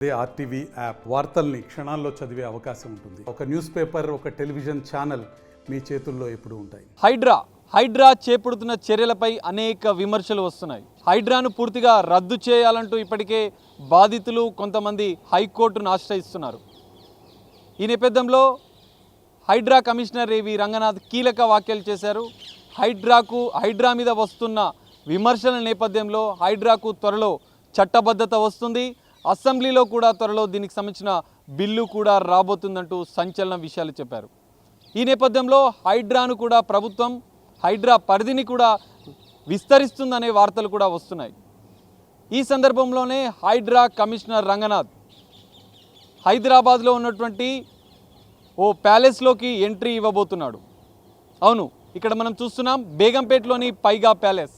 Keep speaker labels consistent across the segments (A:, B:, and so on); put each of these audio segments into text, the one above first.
A: RTV app వార్తల్ని క్షణాల్లో చదివే అవకాశం ఉంటుంది. ఒక న్యూస్ పేపర్, ఒక టెలివిజన్ ఛానల్ మీ చేతుల్లో ఎప్పుడూ ఉంటాయి.
B: హైడ్రా చేపడుతున్న చర్యలపై అనేక విమర్శలు వస్తున్నాయి. హైడ్రాను పూర్తిగా రద్దు చేయాలంటూ ఇప్పటికే బాధితులు కొంతమంది హైకోర్టును ఆశ్రయిస్తున్నారు. ఈ నేపథ్యంలో హైడ్రా కమిషనర్ ఏవి రంగనాథ్ కీలక వ్యాఖ్యలు చేశారు. హైడ్రా మీద వస్తున్న విమర్శల నేపథ్యంలో హైడ్రాకు త్వరలో చట్టబద్ధత వస్తుంది. అసెంబ్లీలో కూడా త్వరలో దీనికి సంబంధించిన బిల్లు కూడా రాబోతుందంటూ సంచలన విషయాలు చెప్పారు. ఈ నేపథ్యంలో హైడ్రాను కూడా ప్రభుత్వం హైడ్రా పరిధిని కూడా విస్తరిస్తుందనే వార్తలు కూడా వస్తున్నాయి. ఈ సందర్భంలోనే హైడ్రా కమిషనర్ రంగనాథ్ హైదరాబాద్లో ఉన్నటువంటి ఓ ప్యాలెస్లోకి ఎంట్రీ ఇవ్వబోతున్నాడు. అవును, ఇక్కడ మనం చూస్తున్నాం బేగంపేటలోని పైగా ప్యాలెస్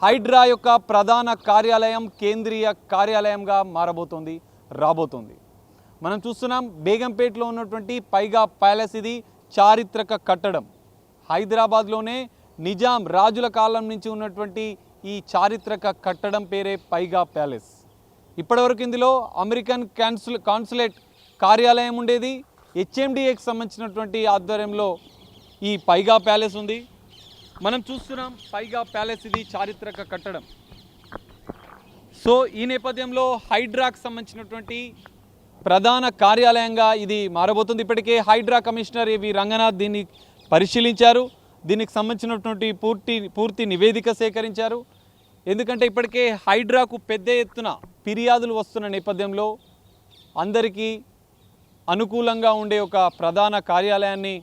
B: హైడ్రా యొక్క ప్రధాన కార్యాలయం, కేంద్రీయ కార్యాలయంగా రాబోతోంది. మనం చూస్తున్నాం బేగంపేటలో ఉన్నటువంటి పైగా ప్యాలెస్. ఇది చారిత్రక కట్టడం. హైదరాబాద్లోనే నిజాం రాజుల కాలం నుంచి ఉన్నటువంటి ఈ చారిత్రక కట్టడం పేరే పైగా ప్యాలెస్. ఇప్పటివరకు ఇందులో అమెరికన్ కాన్సులేట్ కార్యాలయం ఉండేది. హెచ్ఎండిఏకి సంబంధించినటువంటి ఆధ్వర్యంలో ఈ పైగా ప్యాలెస్ ఉంది. మనం చూస్తున్నాం పైగా ప్యాలెస్, ఇది చారిత్రక కట్టడం. సో ఈ నేపథ్యంలో హైడ్రాకు సంబంధించినటువంటి ప్రధాన కార్యాలయంగా ఇది మారబోతుంది. ఇప్పటికే హైడ్రా కమిషనర్ ఏవి రంగనాథ్ దీన్ని పరిశీలించారు. దీనికి సంబంధించినటువంటి పూర్తి నివేదిక సేకరించారు. ఎందుకంటే ఇప్పటికే హైడ్రాకు పెద్ద ఎత్తున ఫిర్యాదులు వస్తున్న నేపథ్యంలో అందరికీ అనుకూలంగా ఉండే ఒక ప్రధాన కార్యాలయాన్ని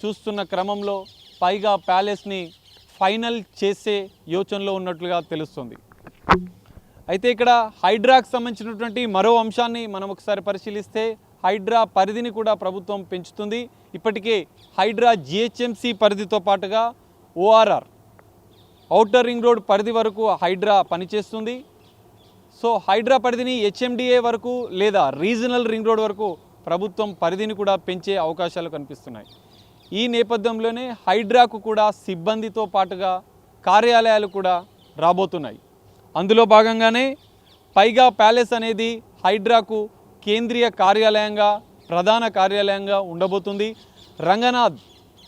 B: చూస్తున్న క్రమంలో పైగా ప్యాలెస్ని ఫైనల్ చేసే యోచనలో ఉన్నట్లుగా తెలుస్తుంది. అయితే ఇక్కడ హైడ్రాకు సంబంధించినటువంటి మరో అంశాన్ని మనం ఒకసారి పరిశీలిస్తే హైడ్రా పరిధిని కూడా ప్రభుత్వం పెంచుతుంది. ఇప్పటికే హైడ్రా జిహెచ్ఎంసి పరిధితో పాటుగా ఓఆర్ఆర్ ఔటర్ రింగ్ రోడ్ పరిధి వరకు హైడ్రా పనిచేస్తుంది. సో హైడ్రా పరిధిని హెచ్ఎండిఏ వరకు లేదా రీజనల్ రింగ్ రోడ్ వరకు ప్రభుత్వం పరిధిని కూడా పెంచే అవకాశాలు కనిపిస్తున్నాయి. ఈ నేపథ్యంలోనే హైడ్రాకు కూడా సిబ్బందితో పాటుగా కార్యాలయాలు కూడా రాబోతున్నాయి. అందులో భాగంగానే పైగా ప్యాలెస్ అనేది హైడ్రాకు కేంద్రీయ కార్యాలయంగా, ప్రధాన కార్యాలయంగా ఉండబోతుంది.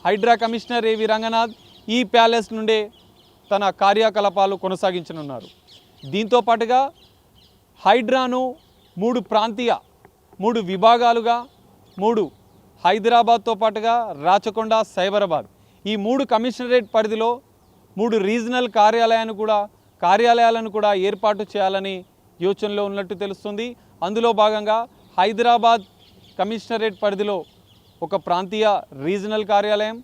B: హైడ్రా కమిషనర్ ఏవి రంగనాథ్ ఈ ప్యాలెస్ నుండే తన కార్యకలాపాలు కొనసాగించనున్నారు. దీంతో పాటుగా హైడ్రాను మూడు విభాగాలుగా, హైదరాబాద్తో పాటుగా రాచకొండ, సైబరాబాద్ ఈ 3 కమిషనరేట్ పరిధిలో 3 రీజనల్ కార్యాలయాలను కూడా ఏర్పాటు చేయాలని యోచనలో ఉన్నట్టు తెలుస్తుంది. అందులో భాగంగా హైదరాబాద్ కమిషనరేట్ పరిధిలో ఒక ప్రాంతీయ రీజనల్ కార్యాలయం,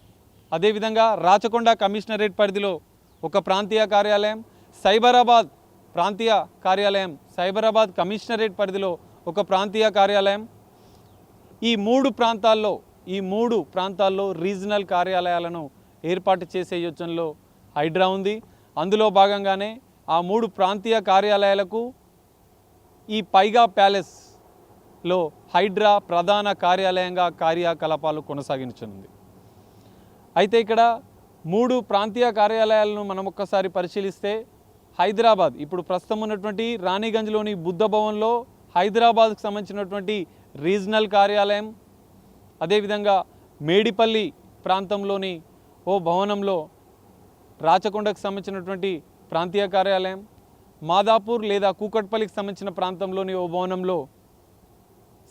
B: అదేవిధంగా రాచకొండ కమిషనరేట్ పరిధిలో ఒక ప్రాంతీయ కార్యాలయం, సైబరాబాద్ ప్రాంతీయ కార్యాలయం, సైబరాబాద్ కమిషనరేట్ పరిధిలో ఒక ప్రాంతీయ కార్యాలయం. ఈ 3 ప్రాంతాల్లో రీజనల్ కార్యాలయాలను ఏర్పాటు చేసే యోచనలో హైడ్రా ఉంది. అందులో భాగంగానే ఆ 3 ప్రాంతీయ కార్యాలయాలకు ఈ పైగా ప్యాలెస్లో హైడ్రా ప్రధాన కార్యాలయంగా కార్యకలాపాలు కొనసాగించనుంది. అయితే ఇక్కడ 3 ప్రాంతీయ కార్యాలయాలను మనం ఒక్కసారి పరిశీలిస్తే హైదరాబాద్ ఇప్పుడు ప్రస్తుతం ఉన్నటువంటి రాణిగంజ్లోని బుద్ధ భవన్లో హైదరాబాద్కు సంబంధించినటువంటి రీజనల్ కార్యాలయం, అదేవిధంగా మేడిపల్లి ప్రాంతంలోని ఓ భవనంలో రాచకొండకు సంబంధించినటువంటి ప్రాంతీయ కార్యాలయం, మాదాపూర్ లేదా కూకట్పల్లికి సంబంధించిన ప్రాంతంలోని ఓ భవనంలో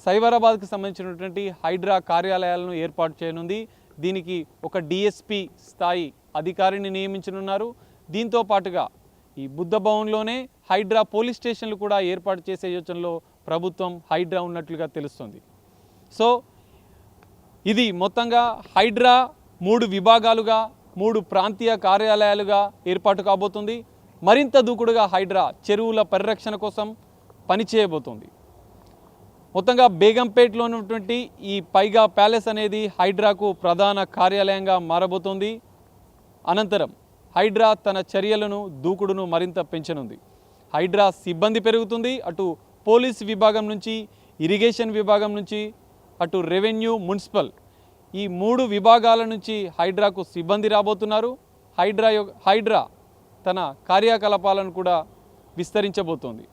B: సైబరాబాద్కు సంబంధించినటువంటి హైడ్రా కార్యాలయాలను ఏర్పాటు చేయనుంది. దీనికి ఒక డిఎస్పి స్థాయి అధికారిని నియమించనున్నారు. దీంతో పాటుగా ఈ బుద్ధ భవన్లోనే హైడ్రా పోలీస్ స్టేషన్లు కూడా ఏర్పాటు చేసే యోచనలో ప్రభుత్వం హైడ్రా ఉన్నట్లుగా తెలుస్తుంది. సో ఇది మొత్తంగా హైడ్రా 3 విభాగాలుగా, 3 ప్రాంతీయ కార్యాలయాలుగా ఏర్పాటు కాబోతుంది. మరింత దూకుడుగా హైడ్రా చెరువుల పరిరక్షణ కోసం పనిచేయబోతుంది. మొత్తంగా బేగంపేటలో ఉన్నటువంటి ఈ పైగా ప్యాలెస్ అనేది హైడ్రాకు ప్రధాన కార్యాలయంగా మారబోతోంది. అనంతరం హైడ్రా తన చర్యలను, దూకుడును మరింత పెంచనుంది. హైడ్రా సిబ్బంది పెరుగుతుంది. అటు పోలీస్ విభాగం నుంచి, ఇరిగేషన్ విభాగం నుంచి, అటు రెవెన్యూ, మున్సిపల్ ఈ 3 విభాగాల నుంచి హైడ్రాకు సిబ్బంది రాబోతున్నారు. హైడ్రా తన కార్యకలాపాలను కూడా విస్తరించబోతోంది.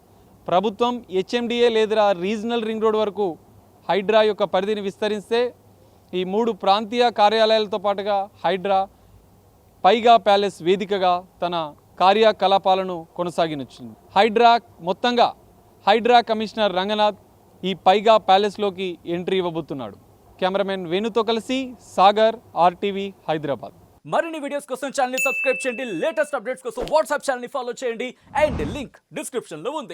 B: ప్రభుత్వం హెచ్ఎండిఏ లేదా రీజనల్ రింగ్ రోడ్ వరకు హైడ్రా యొక్క పరిధిని విస్తరిస్తే ఈ 3 ప్రాంతీయ కార్యాలయాలతో పాటుగా హైడ్రా పైగా ప్యాలెస్ వేదికగా తన కార్యకలాపాలను కొనసాగించింది. హైడ్రా కమిషనర్ రంగనాథ్ ఈ పైగా ప్యాలెస్లోకి ఎంట్రీ ఇవ్వబోతున్నాడు. కెమెరామెన్ వేణుతో కలిసి సాగర్, RTV హైదరాబాద్.
C: మరిన్ని వీడియోస్ కోసం ఛానల్ ని సబ్స్క్రైబ్ చేయండి. లేటెస్ట్ అప్డేట్స్ కోసం వాట్సాప్ ఛానల్ ని ఫాలో చేయండి. అండ్ లింక్ డిస్క్రిప్షన్ లో ఉంది.